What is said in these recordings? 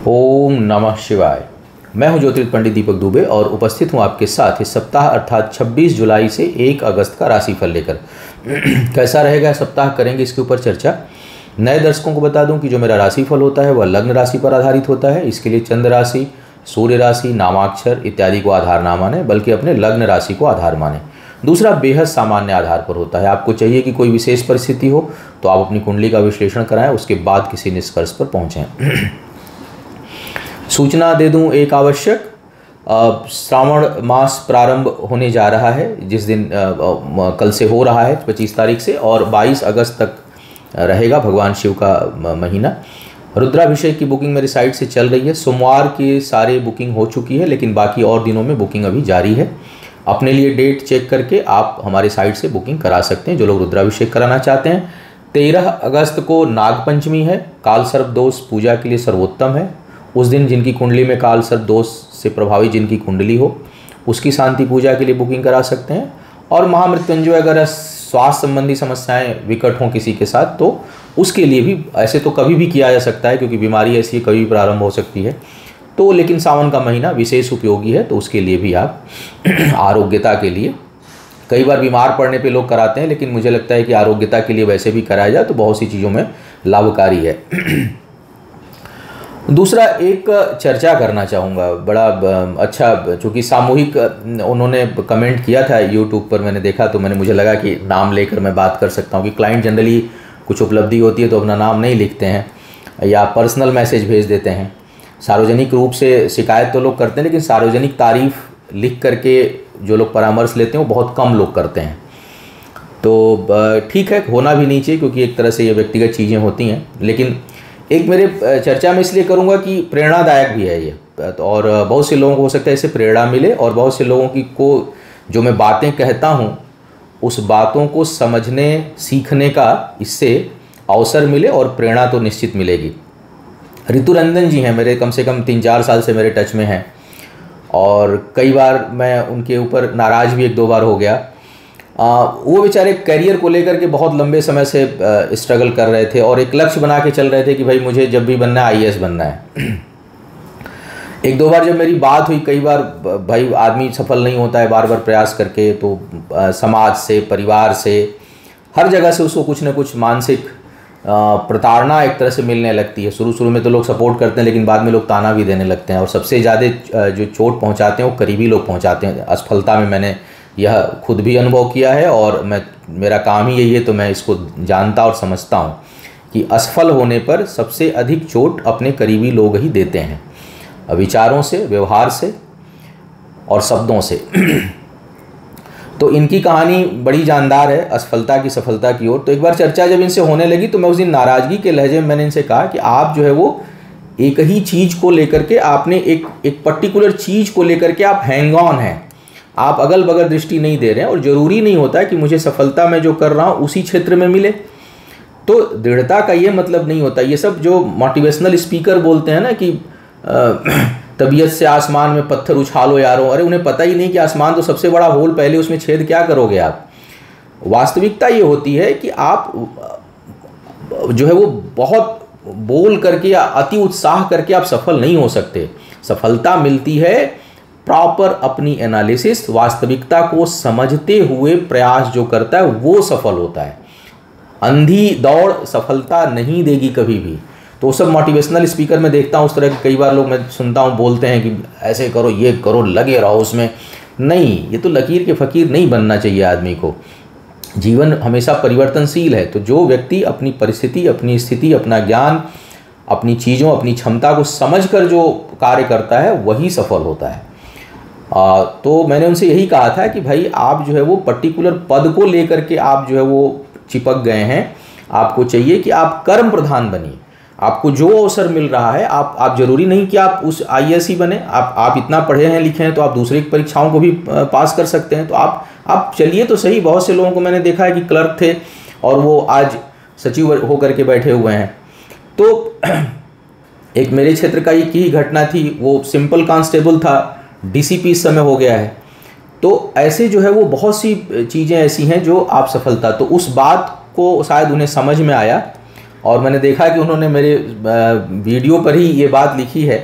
ओम नमः शिवाय। मैं हूं ज्योतिष पंडित दीपक दुबे और उपस्थित हूं आपके साथ इस सप्ताह अर्थात 26 जुलाई से 1 अगस्त का राशिफल लेकर। कैसा रहेगा सप्ताह, करेंगे इसके ऊपर चर्चा। नए दर्शकों को बता दूं कि जो मेरा राशिफल होता है वह लग्न राशि पर आधारित होता है। इसके लिए चंद्र राशि, सूर्य राशि, नामाक्षर इत्यादि को आधार ना माने, बल्कि अपने लग्न राशि को आधार माने। दूसरा बेहद सामान्य आधार पर होता है। आपको चाहिए कि कोई विशेष परिस्थिति हो तो आप अपनी कुंडली का विश्लेषण कराएं, उसके बाद किसी निष्कर्ष पर पहुंचें। सूचना दे दूं एक आवश्यक, श्रावण मास प्रारंभ होने जा रहा है, जिस दिन कल से हो रहा है 25 तारीख से, और 22 अगस्त तक रहेगा भगवान शिव का महीना। रुद्राभिषेक की बुकिंग मेरी साइट से चल रही है। सोमवार की सारे बुकिंग हो चुकी है, लेकिन बाकी और दिनों में बुकिंग अभी जारी है। अपने लिए डेट चेक करके आप हमारे साइट से बुकिंग करा सकते हैं, जो लोग रुद्राभिषेक कराना चाहते हैं। 13 अगस्त को नागपंचमी है। काल सर्प दोष पूजा के लिए सर्वोत्तम है। उस दिन जिनकी कुंडली में काल सर्प दोष से प्रभावित जिनकी कुंडली हो, उसकी शांति पूजा के लिए बुकिंग करा सकते हैं। और महामृत्युंजय, अगर स्वास्थ्य संबंधी समस्याएं विकट हों किसी के साथ, तो उसके लिए भी ऐसे तो कभी भी किया जा सकता है, क्योंकि बीमारी ऐसी कभी भी प्रारंभ हो सकती है। तो लेकिन सावन का महीना विशेष उपयोगी है, तो उसके लिए भी आप आरोग्यता के लिए, कई बार बीमार पड़ने पे लोग कराते हैं, लेकिन मुझे लगता है कि आरोग्यता के लिए वैसे भी कराया जाए तो बहुत सी चीज़ों में लाभकारी है। दूसरा एक चर्चा करना चाहूँगा, बड़ा अच्छा, चूँकि सामूहिक उन्होंने कमेंट किया था यूट्यूब पर, मैंने देखा तो मुझे लगा कि नाम लेकर मैं बात कर सकता हूँ। कि क्लाइंट जनरली कुछ उपलब्धि होती है तो अपना नाम नहीं लिखते हैं या पर्सनल मैसेज भेज देते हैं। सार्वजनिक रूप से शिकायत तो लोग करते हैं, लेकिन सार्वजनिक तारीफ लिख करके जो लोग परामर्श लेते हैं वो बहुत कम लोग करते हैं। तो ठीक है, होना भी नहीं चाहिए, क्योंकि एक तरह से ये व्यक्तिगत चीज़ें होती हैं। लेकिन एक मेरे चर्चा में इसलिए करूंगा कि प्रेरणादायक भी है ये, और बहुत से लोगों को हो सकता है इससे प्रेरणा मिले, और बहुत से लोगों की को जो मैं बातें कहता हूँ उस बातों को समझने सीखने का इससे अवसर मिले, और प्रेरणा तो निश्चित मिलेगी। ऋतुरंजन जी हैं मेरे, कम से कम 3-4 साल से मेरे टच में हैं, और कई बार मैं उनके ऊपर नाराज़ भी 1-2 बार हो गया। वो बेचारे करियर को लेकर के बहुत लंबे समय से स्ट्रगल कर रहे थे, और एक लक्ष्य बना के चल रहे थे कि भाई मुझे जब भी बनना है IAS बनना है। 1-2 बार जब मेरी बात हुई, कई बार भाई आदमी सफल नहीं होता है बार बार प्रयास करके, तो समाज से, परिवार से, हर जगह से उसको कुछ न कुछ मानसिक प्रताड़ना एक तरह से मिलने लगती है। शुरू में तो लोग सपोर्ट करते हैं, लेकिन बाद में लोग ताना भी देने लगते हैं, और सबसे ज़्यादा जो चोट पहुंचाते हैं वो करीबी लोग पहुंचाते हैं। असफलता में मैंने यह खुद भी अनुभव किया है, और मेरा काम ही यही है, तो मैं इसको जानता और समझता हूँ कि असफल होने पर सबसे अधिक चोट अपने करीबी लोग ही देते हैं, विचारों से, व्यवहार से और शब्दों से। तो इनकी कहानी बड़ी जानदार है, असफलता की सफलता की ओर। तो एक बार चर्चा जब इनसे होने लगी, तो मैं उस दिन नाराज़गी के लहजे में मैंने इनसे कहा कि आप जो है वो एक ही चीज़ को लेकर के, आपने एक पर्टिकुलर चीज़ को लेकर के आप हैंग ऑन हैं, आप अगल बगल दृष्टि नहीं दे रहे हैं। और ज़रूरी नहीं होता है कि मुझे सफलता मैं जो कर रहा हूँ उसी क्षेत्र में मिले। तो दृढ़ता का ये मतलब नहीं होता। ये सब जो मोटिवेशनल स्पीकर बोलते हैं ना कि तबीयत से आसमान में पत्थर उछालो यारो, अरे उन्हें पता ही नहीं कि आसमान तो सबसे बड़ा होल, पहले उसमें छेद क्या करोगे आप। वास्तविकता ये होती है कि आप जो है वो बहुत बोल करके या अति उत्साह करके आप सफल नहीं हो सकते। सफलता मिलती है प्रॉपर अपनी एनालिसिस, वास्तविकता को समझते हुए प्रयास जो करता है वो सफल होता है। अंधी दौड़ सफलता नहीं देगी कभी भी। तो सब मोटिवेशनल स्पीकर में देखता हूँ उस तरह के, कई बार लोग मैं सुनता हूँ बोलते हैं कि ऐसे करो, ये करो, लगे रहो उसमें। नहीं, ये तो लकीर के फ़कीर नहीं बनना चाहिए आदमी को। जीवन हमेशा परिवर्तनशील है। तो जो व्यक्ति अपनी परिस्थिति, अपनी स्थिति, अपना ज्ञान, अपनी चीज़ों, अपनी क्षमता को समझकर जो कार्य करता है वही सफल होता है। तो मैंने उनसे यही कहा था कि भाई आप जो है वो पर्टिकुलर पद को लेकर के आप जो है वो चिपक गए हैं। आपको चाहिए कि आप कर्म प्रधान बनिए। आपको जो अवसर मिल रहा है, आप जरूरी नहीं कि आप उस IAS ही बने। आप इतना पढ़े हैं, लिखे हैं, तो आप दूसरी परीक्षाओं को भी पास कर सकते हैं। तो आप चलिए तो सही। बहुत से लोगों को मैंने देखा है कि क्लर्क थे और वो आज सचिव होकर के बैठे हुए हैं। तो एक मेरे क्षेत्र का एक ही घटना थी, वो सिंपल कांस्टेबल था, DCP इस समय हो गया है। तो ऐसे जो है वो बहुत सी चीज़ें ऐसी हैं जो आप सफलता, तो उस बात को शायद उन्हें समझ में आया और मैंने देखा कि उन्होंने मेरे वीडियो पर ही ये बात लिखी है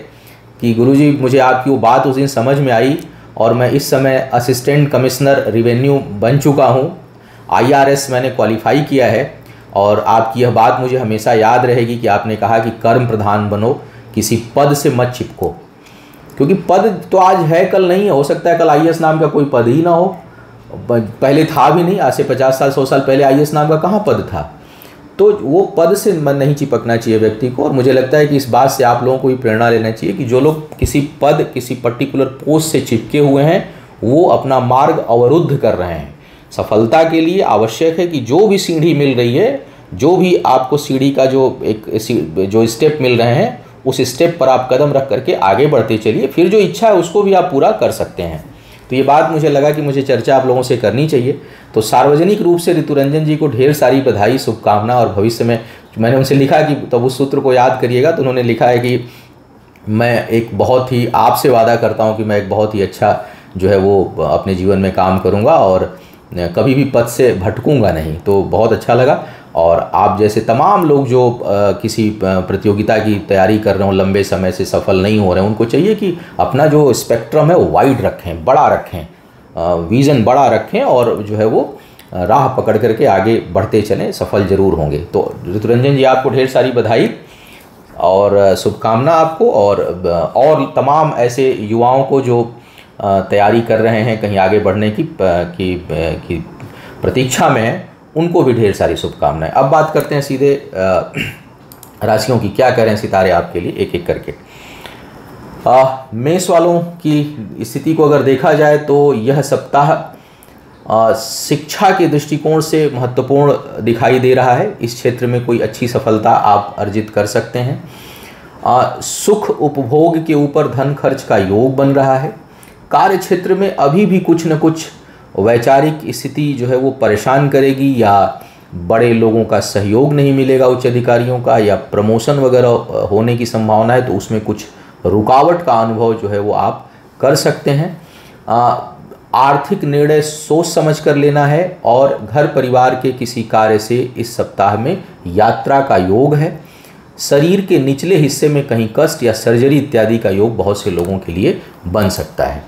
कि गुरुजी मुझे आपकी वो बात उस दिन समझ में आई और मैं इस समय असिस्टेंट कमिश्नर रिवेन्यू बन चुका हूँ, IRS मैंने क्वालिफाई किया है और आपकी यह बात मुझे हमेशा याद रहेगी कि आपने कहा कि कर्म प्रधान बनो, किसी पद से मत चिपको, क्योंकि पद तो आज है कल नहीं है। हो सकता है कल IAS नाम का कोई पद ही ना हो, पहले था भी नहीं, आज से 50 साल 100 साल पहले IAS नाम का कहाँ पद था। तो वो पद से मन नहीं चिपकना चाहिए व्यक्ति को। और मुझे लगता है कि इस बात से आप लोगों को भी प्रेरणा लेना चाहिए कि जो लोग किसी पद किसी पर्टिकुलर पोस्ट से चिपके हुए हैं वो अपना मार्ग अवरुद्ध कर रहे हैं। सफलता के लिए आवश्यक है कि जो भी सीढ़ी मिल रही है, जो भी आपको सीढ़ी का जो स्टेप मिल रहे हैं, उस स्टेप पर आप कदम रख करके आगे बढ़ते चलिए, फिर जो इच्छा है उसको भी आप पूरा कर सकते हैं। तो ये बात मुझे लगा कि मुझे चर्चा आप लोगों से करनी चाहिए। तो सार्वजनिक रूप से ऋतुरंजन जी को ढेर सारी बधाई, शुभकामना। और भविष्य में मैंने उनसे लिखा कि तब उस सूत्र को याद करिएगा, तो उन्होंने लिखा है कि मैं एक बहुत ही आपसे वादा करता हूँ कि मैं एक बहुत ही अच्छा जो है वो अपने जीवन में काम करूँगा और कभी भी पद से भटकूंगा नहीं। तो बहुत अच्छा लगा। और आप जैसे तमाम लोग जो किसी प्रतियोगिता की तैयारी कर रहे हो, लंबे समय से सफल नहीं हो रहे हैं, उनको चाहिए कि अपना जो स्पेक्ट्रम है वो वाइड रखें, बड़ा रखें, विज़न बड़ा रखें और जो है वो राह पकड़ करके आगे बढ़ते चलें, सफल ज़रूर होंगे। तो ऋतुरंजन जी आपको ढेर सारी बधाई और शुभकामना आपको, और तमाम ऐसे युवाओं को जो तैयारी कर रहे हैं कहीं आगे बढ़ने की प्रतीक्षा में है, उनको भी ढेर सारी शुभकामनाएं। अब बात करते हैं सीधे राशियों की। क्या करें सितारे आपके लिए एक एक करके। मेष वालों की स्थिति को अगर देखा जाए तो यह सप्ताह शिक्षा के दृष्टिकोण से महत्वपूर्ण दिखाई दे रहा है। इस क्षेत्र में कोई अच्छी सफलता आप अर्जित कर सकते हैं। सुख उपभोग के ऊपर धन खर्च का योग बन रहा है। कार्य क्षेत्र में अभी भी कुछ न कुछ वैचारिक स्थिति जो है वो परेशान करेगी, या बड़े लोगों का सहयोग नहीं मिलेगा, उच्च अधिकारियों का, या प्रमोशन वगैरह होने की संभावना है तो उसमें कुछ रुकावट का अनुभव जो है वो आप कर सकते हैं। आर्थिक निर्णय सोच समझ कर लेना है और घर परिवार के किसी कार्य से इस सप्ताह में यात्रा का योग है। शरीर के निचले हिस्से में कहीं कष्ट या सर्जरी इत्यादि का योग बहुत से लोगों के लिए बन सकता है।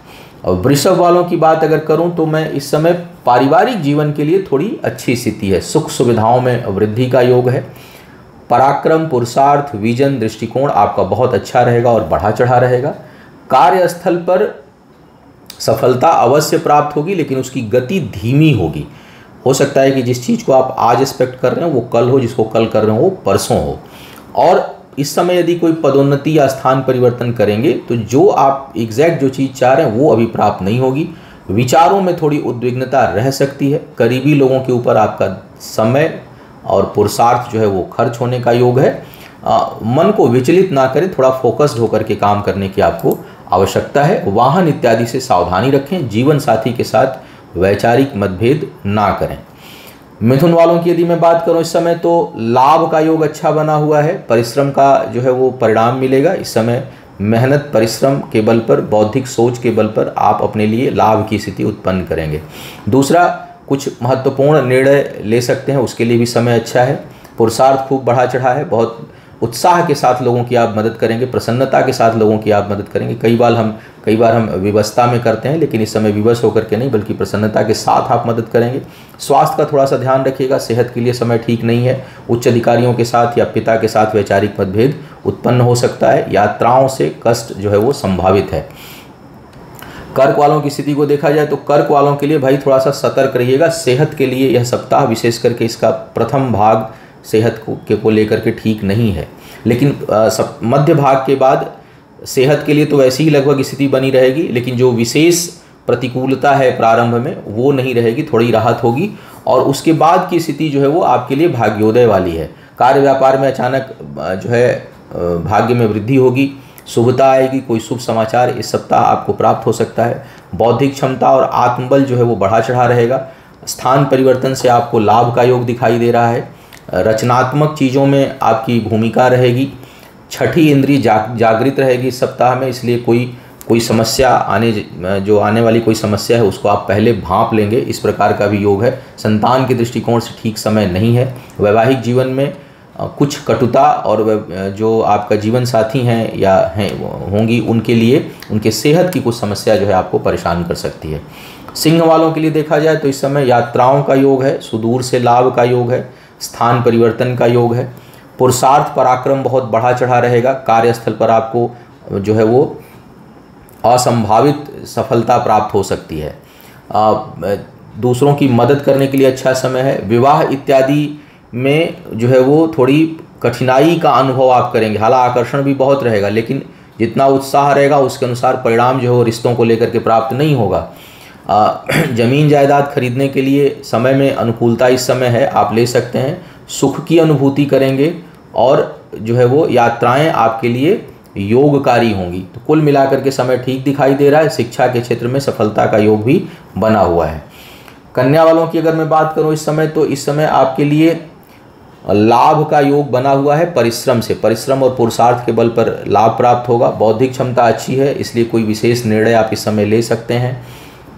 और वृषभ वालों की बात अगर करूं तो मैं इस समय पारिवारिक जीवन के लिए थोड़ी अच्छी स्थिति है। सुख सुविधाओं में वृद्धि का योग है। पराक्रम, पुरुषार्थ, विजन, दृष्टिकोण आपका बहुत अच्छा रहेगा और बढ़ा चढ़ा रहेगा। कार्यस्थल पर सफलता अवश्य प्राप्त होगी, लेकिन उसकी गति धीमी होगी। हो सकता है कि जिस चीज़ को आप आज एक्सपेक्ट कर रहे हो वो कल हो, जिसको कल कर रहे हो वो परसों हो। और इस समय यदि कोई पदोन्नति या स्थान परिवर्तन करेंगे तो जो आप एग्जैक्ट जो चीज़ चाह रहे हैं वो अभी प्राप्त नहीं होगी। विचारों में थोड़ी उद्विग्नता रह सकती है। करीबी लोगों के ऊपर आपका समय और पुरुषार्थ जो है वो खर्च होने का योग है। मन को विचलित ना करें, थोड़ा फोकस्ड होकर के काम करने की आपको आवश्यकता है। वाहन इत्यादि से सावधानी रखें। जीवन साथी के साथ वैचारिक मतभेद ना करें। मिथुन वालों की यदि मैं बात करूं इस समय तो लाभ का योग अच्छा बना हुआ है। परिश्रम का जो है वो परिणाम मिलेगा। इस समय मेहनत, परिश्रम के बल पर, बौद्धिक सोच के बल पर आप अपने लिए लाभ की स्थिति उत्पन्न करेंगे। दूसरा, कुछ महत्वपूर्ण निर्णय ले सकते हैं, उसके लिए भी समय अच्छा है। पुरुषार्थ खूब बढ़ा चढ़ा है। बहुत उत्साह के साथ लोगों की आप मदद करेंगे, प्रसन्नता के साथ लोगों की आप मदद करेंगे। कई बार हम विवशता में करते हैं, लेकिन इस समय विवश होकर के नहीं बल्कि प्रसन्नता के साथ आप मदद करेंगे। स्वास्थ्य का थोड़ा सा ध्यान रखिएगा। सेहत के लिए समय ठीक नहीं है। उच्च अधिकारियों के साथ या पिता के साथ वैचारिक मतभेद उत्पन्न हो सकता है। यात्राओं से कष्ट जो है वो संभावित है। कर्क वालों की स्थिति को देखा जाए तो कर्क वालों के लिए भाई थोड़ा सा सतर्क रहिएगा। सेहत के लिए यह सप्ताह, विशेष करके इसका प्रथम भाग सेहत को लेकर के ठीक नहीं है, लेकिन मध्य भाग के बाद सेहत के लिए तो वैसी ही लगभग स्थिति बनी रहेगी, लेकिन जो विशेष प्रतिकूलता है प्रारंभ में वो नहीं रहेगी, थोड़ी राहत होगी। और उसके बाद की स्थिति जो है वो आपके लिए भाग्योदय वाली है। कार्य व्यापार में अचानक जो है भाग्य में वृद्धि होगी, शुभता आएगी, कोई शुभ समाचार इस सप्ताह आपको प्राप्त हो सकता है। बौद्धिक क्षमता और आत्मबल जो है वो बढ़ा चढ़ा रहेगा। स्थान परिवर्तन से आपको लाभ का योग दिखाई दे रहा है। रचनात्मक चीज़ों में आपकी भूमिका रहेगी। छठी इंद्रिय जागृत रहेगी इस सप्ताह में, इसलिए कोई समस्या आने वाली कोई समस्या है उसको आप पहले भांप लेंगे, इस प्रकार का भी योग है। संतान के दृष्टिकोण से ठीक समय नहीं है। वैवाहिक जीवन में कुछ कटुता और जो आपका जीवन साथी हैं या हैं होंगी उनके लिए उनके सेहत की कुछ समस्या जो है आपको परेशान कर सकती है। सिंह वालों के लिए देखा जाए तो इस समय यात्राओं का योग है, सुदूर से लाभ का योग है, स्थान परिवर्तन का योग है, पुरुषार्थ पराक्रम बहुत बढ़ा चढ़ा रहेगा, कार्यस्थल पर आपको जो है वो असंभावित सफलता प्राप्त हो सकती है। दूसरों की मदद करने के लिए अच्छा समय है। विवाह इत्यादि में जो है वो थोड़ी कठिनाई का अनुभव आप करेंगे, हालांकि आकर्षण भी बहुत रहेगा लेकिन जितना उत्साह रहेगा उसके अनुसार परिणाम जो है वो रिश्तों को लेकर के प्राप्त नहीं होगा। ज़मीन जायदाद खरीदने के लिए समय में अनुकूलता इस समय है, आप ले सकते हैं। सुख की अनुभूति करेंगे और जो है वो यात्राएं आपके लिए योगकारी होंगी। तो कुल मिलाकर के समय ठीक दिखाई दे रहा है। शिक्षा के क्षेत्र में सफलता का योग भी बना हुआ है। कन्या वालों की अगर मैं बात करूं इस समय, तो इस समय आपके लिए लाभ का योग बना हुआ है। परिश्रम से, परिश्रम और पुरुषार्थ के बल पर लाभ प्राप्त होगा। बौद्धिक क्षमता अच्छी है, इसलिए कोई विशेष निर्णय आप इस समय ले सकते हैं।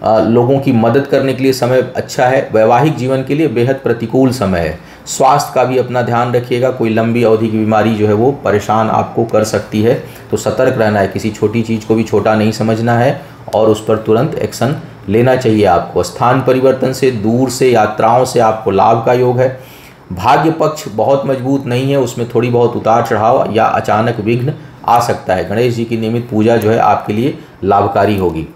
लोगों की मदद करने के लिए समय अच्छा है। वैवाहिक जीवन के लिए बेहद प्रतिकूल समय है। स्वास्थ्य का भी अपना ध्यान रखिएगा, कोई लंबी अवधि की बीमारी जो है वो परेशान आपको कर सकती है, तो सतर्क रहना है। किसी छोटी चीज़ को भी छोटा नहीं समझना है और उस पर तुरंत एक्शन लेना चाहिए आपको। स्थान परिवर्तन से, दूर से यात्राओं से आपको लाभ का योग है। भाग्य पक्ष बहुत मजबूत नहीं है, उसमें थोड़ी बहुत उतार चढ़ाव या अचानक विघ्न आ सकता है। गणेश जी की नियमित पूजा जो है आपके लिए लाभकारी होगी।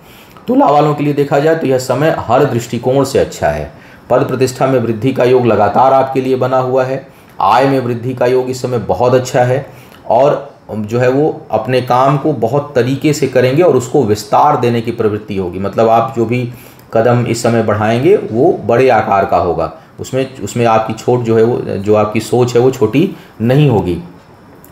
तुला वालों के लिए देखा जाए तो यह समय हर दृष्टिकोण से अच्छा है। पद प्रतिष्ठा में वृद्धि का योग लगातार आपके लिए बना हुआ है। आय में वृद्धि का योग इस समय बहुत अच्छा है और जो है वो अपने काम को बहुत तरीके से करेंगे और उसको विस्तार देने की प्रवृत्ति होगी। मतलब आप जो भी कदम इस समय बढ़ाएंगे वो बड़े आकार का होगा, उसमें आपकी छोट जो है वो, जो आपकी सोच है वो छोटी नहीं होगी।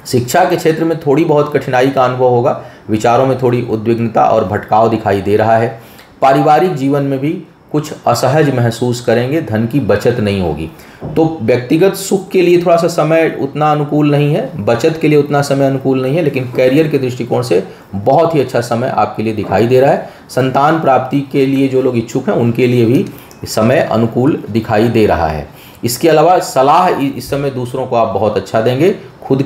शिक्षा के क्षेत्र में थोड़ी बहुत कठिनाई का अनुभव होगा। विचारों में थोड़ी उद्विग्नता और भटकाव दिखाई दे रहा है। पारिवारिक जीवन में भी कुछ असहज महसूस करेंगे, धन की बचत नहीं होगी। तो व्यक्तिगत सुख के लिए थोड़ा सा समय उतना अनुकूल नहीं है, बचत के लिए उतना समय अनुकूल नहीं है, लेकिन कैरियर के दृष्टिकोण से बहुत ही अच्छा समय आपके लिए दिखाई दे रहा है। संतान प्राप्ति के लिए जो लोग इच्छुक हैं उनके लिए भी समय अनुकूल दिखाई दे रहा है। इसके अलावा सलाह इस समय दूसरों को आप बहुत अच्छा देंगे। खुद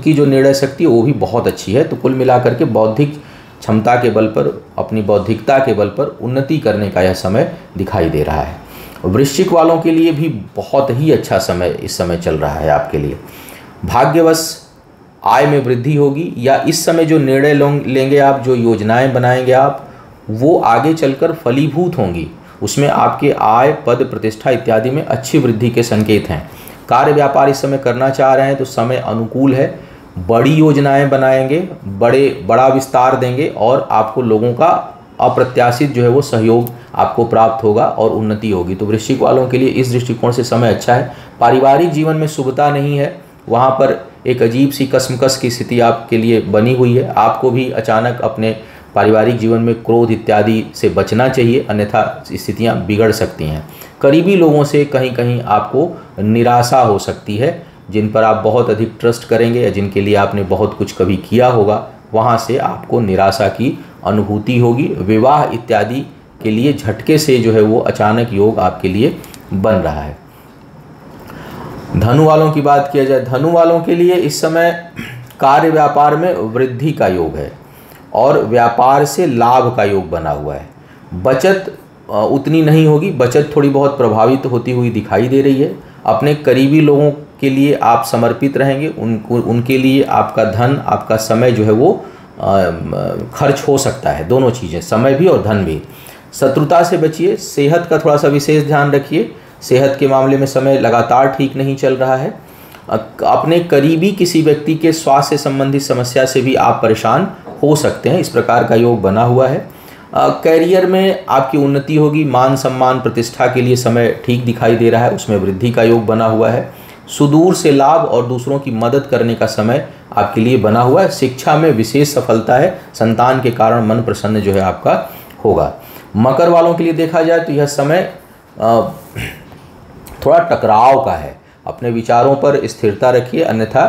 की जो निर्णय शक्ति है वो भी बहुत अच्छी है। तो कुल मिलाकर के बौद्धिक क्षमता के बल पर, अपनी बौद्धिकता के बल पर उन्नति करने का यह समय दिखाई दे रहा है। वृश्चिक वालों के लिए भी बहुत ही अच्छा समय इस समय चल रहा है आपके लिए। भाग्यवश आय में वृद्धि होगी या इस समय जो निर्णय लेंगे आप, जो योजनाएं बनाएंगे आप, वो आगे चलकर फलीभूत होंगी। उसमें आपके आय, पद, प्रतिष्ठा इत्यादि में अच्छी वृद्धि के संकेत हैं। कार्य व्यापार इस समय करना चाह रहे हैं तो समय अनुकूल है। बड़ी योजनाएं बनाएंगे, बड़ा विस्तार देंगे और आपको लोगों का अप्रत्याशित जो है वो सहयोग आपको प्राप्त होगा और उन्नति होगी। तो वृश्चिक वालों के लिए इस दृष्टिकोण से समय अच्छा है। पारिवारिक जीवन में शुभता नहीं है, वहाँ पर एक अजीब सी कसमकस की स्थिति आपके लिए बनी हुई है। आपको भी अचानक अपने पारिवारिक जीवन में क्रोध इत्यादि से बचना चाहिए, अन्यथा स्थितियाँ बिगड़ सकती हैं। करीबी लोगों से कहीं कहीं आपको निराशा हो सकती है, जिन पर आप बहुत अधिक ट्रस्ट करेंगे या जिनके लिए आपने बहुत कुछ कभी किया होगा, वहाँ से आपको निराशा की अनुभूति होगी। विवाह इत्यादि के लिए झटके से जो है वो अचानक योग आपके लिए बन रहा है। धनु वालों की बात किया जाए, धनु वालों के लिए इस समय कार्य व्यापार में वृद्धि का योग है और व्यापार से लाभ का योग बना हुआ है। बचत उतनी नहीं होगी, बचत थोड़ी बहुत प्रभावित होती हुई दिखाई दे रही है। अपने करीबी लोगों के लिए आप समर्पित रहेंगे, उनके लिए आपका धन, आपका समय जो है वो खर्च हो सकता है। दोनों चीज़ें, समय भी और धन भी। शत्रुता से बचिए। सेहत का थोड़ा सा विशेष ध्यान रखिए। सेहत के मामले में समय लगातार ठीक नहीं चल रहा है। अपने करीबी किसी व्यक्ति के स्वास्थ्य से संबंधित समस्या से भी आप परेशान हो सकते हैं, इस प्रकार का योग बना हुआ है। कैरियर में आपकी उन्नति होगी। मान सम्मान प्रतिष्ठा के लिए समय ठीक दिखाई दे रहा है, उसमें वृद्धि का योग बना हुआ है। सुदूर से लाभ और दूसरों की मदद करने का समय आपके लिए बना हुआ है। शिक्षा में विशेष सफलता है। संतान के कारण मन प्रसन्न जो है आपका होगा। मकर वालों के लिए देखा जाए तो यह समय थोड़ा टकराव का है। अपने विचारों पर स्थिरता रखिए, अन्यथा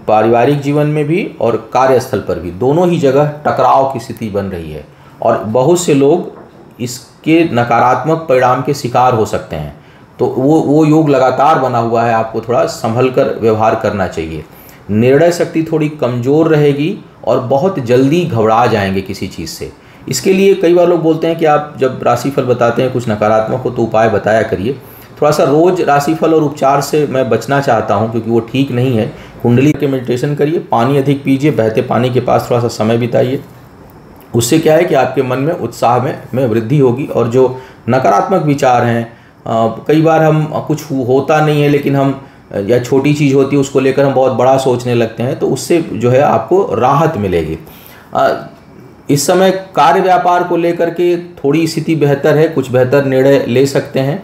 पारिवारिक जीवन में भी और कार्यस्थल पर भी दोनों ही जगह टकराव की स्थिति बन रही है और बहुत से लोग इसके नकारात्मक परिणाम के शिकार हो सकते हैं। तो वो योग लगातार बना हुआ है, आपको थोड़ा संभल कर व्यवहार करना चाहिए। निर्णय शक्ति थोड़ी कमज़ोर रहेगी और बहुत जल्दी घबरा जाएंगे किसी चीज़ से। इसके लिए कई बार लोग बोलते हैं कि आप जब राशिफल बताते हैं कुछ नकारात्मक हो तो उपाय बताया करिए। थोड़ा सा रोज़ राशिफल और उपचार से मैं बचना चाहता हूं क्योंकि वो ठीक नहीं है। कुंडली के मेडिटेशन करिए, पानी अधिक पीजिए, बहते पानी के पास थोड़ा सा समय बिताइए। उससे क्या है कि आपके मन में उत्साह में वृद्धि होगी। और जो नकारात्मक विचार हैं, कई बार हम कुछ होता नहीं है लेकिन हम या छोटी चीज़ होती है उसको लेकर हम बहुत बड़ा सोचने लगते हैं, तो उससे जो है आपको राहत मिलेगी। इस समय कार्य व्यापार को लेकर के थोड़ी स्थिति बेहतर है, कुछ बेहतर निर्णय ले सकते हैं।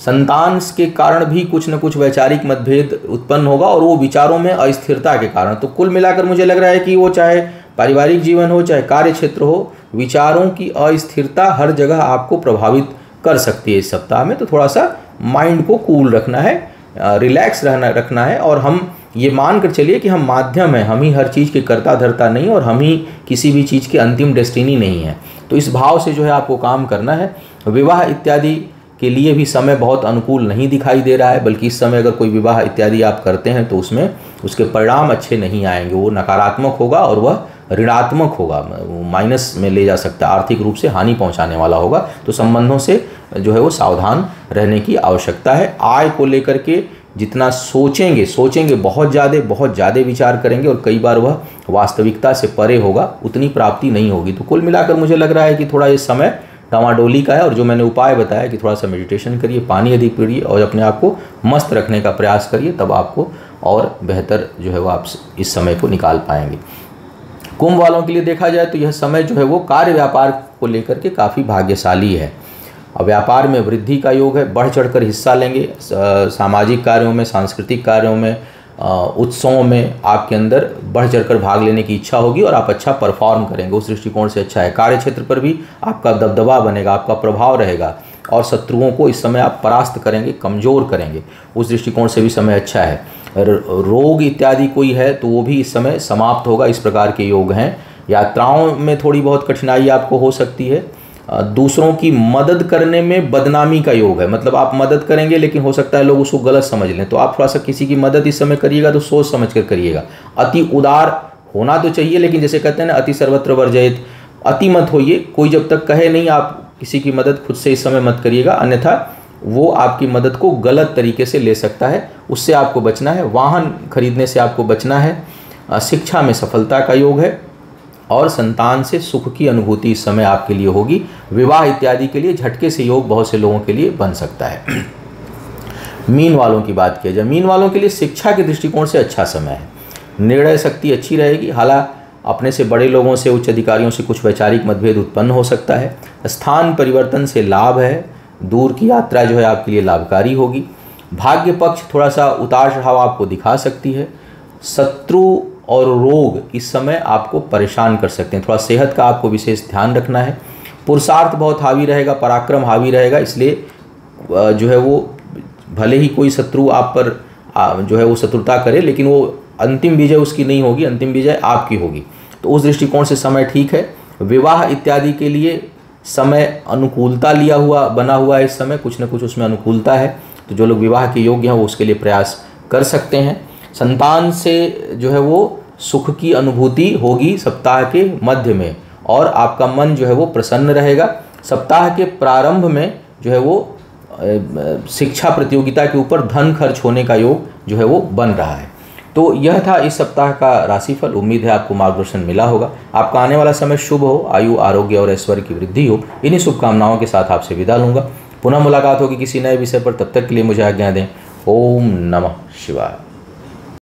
संतान के कारण भी कुछ न कुछ वैचारिक मतभेद उत्पन्न होगा और वो विचारों में अस्थिरता के कारण। तो कुल मिलाकर मुझे लग रहा है कि वो चाहे पारिवारिक जीवन हो चाहे कार्य क्षेत्र हो, विचारों की अस्थिरता हर जगह आपको प्रभावित कर सकती है इस सप्ताह में। तो थोड़ा सा माइंड को कूल रखना है, रिलैक्स रखना है और हम ये मान कर चलिए कि हम माध्यम हैं, हम ही हर चीज़ के कर्ता धर्ता नहीं और हम ही किसी भी चीज़ के अंतिम डेस्टिनी नहीं है। तो इस भाव से जो है आपको काम करना है। विवाह इत्यादि के लिए भी समय बहुत अनुकूल नहीं दिखाई दे रहा है, बल्कि इस समय अगर कोई विवाह इत्यादि आप करते हैं तो उसमें उसके परिणाम अच्छे नहीं आएंगे, वो नकारात्मक होगा और वह ऋणात्मक होगा, माइनस में ले जा सकता है, आर्थिक रूप से हानि पहुंचाने वाला होगा। तो संबंधों से जो है वो सावधान रहने की आवश्यकता है। आय को लेकर के जितना सोचेंगे बहुत ज़्यादा विचार करेंगे और कई बार वह वास्तविकता से परे होगा, उतनी प्राप्ति नहीं होगी। तो कुल मिलाकर मुझे लग रहा है कि थोड़ा ये समय डामाडोली का है। और जो मैंने उपाय बताया कि थोड़ा सा मेडिटेशन करिए, पानी अधिक पीजिए और अपने आप को मस्त रखने का प्रयास करिए, तब आपको और बेहतर जो है वो आप इस समय को निकाल पाएंगे। कुंभ वालों के लिए देखा जाए तो यह समय जो है वो कार्य व्यापार को लेकर के काफ़ी भाग्यशाली है। व्यापार में वृद्धि का योग है, बढ़ चढ़कर हिस्सा लेंगे, सामाजिक कार्यों में, सांस्कृतिक कार्यों में, उत्सवों में आपके अंदर बढ़ चढ़कर भाग लेने की इच्छा होगी और आप अच्छा परफॉर्म करेंगे, उस दृष्टिकोण से अच्छा है। कार्य क्षेत्र पर भी आपका दबदबा बनेगा, आपका प्रभाव रहेगा और शत्रुओं को इस समय आप परास्त करेंगे, कमज़ोर करेंगे, उस दृष्टिकोण से भी समय अच्छा है। रोग इत्यादि कोई है तो वो भी इस समय समाप्त होगा, इस प्रकार के योग हैं। यात्राओं में थोड़ी बहुत कठिनाई आपको हो सकती है। दूसरों की मदद करने में बदनामी का योग है, मतलब आप मदद करेंगे लेकिन हो सकता है लोग उसको गलत समझ लें, तो आप थोड़ा सा किसी की मदद इस समय करिएगा तो सोच समझ कर करिएगा। अति उदार होना तो चाहिए, लेकिन जैसे कहते हैं ना, अति सर्वत्र वर्जयेत, अति मत होइए। कोई जब तक कहे नहीं आप किसी की मदद खुद से इस समय मत करिएगा, अन्यथा वो आपकी मदद को गलत तरीके से ले सकता है, उससे आपको बचना है। वाहन खरीदने से आपको बचना है। शिक्षा में सफलता का योग है और संतान से सुख की अनुभूति इस समय आपके लिए होगी। विवाह इत्यादि के लिए झटके से योग बहुत से लोगों के लिए बन सकता है। मीन वालों की बात किया जाए, मीन वालों के लिए शिक्षा के दृष्टिकोण से अच्छा समय है। निर्णय शक्ति अच्छी रहेगी। हालांकि अपने से बड़े लोगों से, उच्च अधिकारियों से कुछ वैचारिक मतभेद उत्पन्न हो सकता है। स्थान परिवर्तन से लाभ है, दूर की यात्रा जो है आपके लिए लाभकारी होगी। भाग्य पक्ष थोड़ा सा उतार चढ़ाव आपको दिखा सकती है। शत्रु और रोग इस समय आपको परेशान कर सकते हैं, थोड़ा सेहत का आपको विशेष ध्यान रखना है। पुरुषार्थ बहुत हावी रहेगा, पराक्रम हावी रहेगा, इसलिए जो है वो भले ही कोई शत्रु आप पर जो है वो शत्रुता करे, लेकिन वो अंतिम विजय उसकी नहीं होगी, अंतिम विजय आपकी होगी। तो उस दृष्टिकोण से समय ठीक है। विवाह इत्यादि के लिए समय अनुकूलता बना हुआ है, इस समय कुछ न कुछ उसमें अनुकूलता है। तो जो लोग विवाह के योग्य हैं वो उसके लिए प्रयास कर सकते हैं। संतान से जो है वो सुख की अनुभूति होगी सप्ताह के मध्य में और आपका मन जो है वो प्रसन्न रहेगा। सप्ताह के प्रारंभ में जो है वो शिक्षा प्रतियोगिता के ऊपर धन खर्च होने का योग जो है वो बन रहा है। तो यह था इस सप्ताह का राशिफल। उम्मीद है आपको मार्गदर्शन मिला होगा। आपका आने वाला समय शुभ हो, आयु आरोग्य और ऐश्वर्य की वृद्धि हो। इन्हीं शुभकामनाओं के साथ आपसे विदा लूँगा। पुनः मुलाकात होगी किसी नए विषय पर, तब तक के लिए मुझे आज्ञा दें। ओम नमः शिवाय।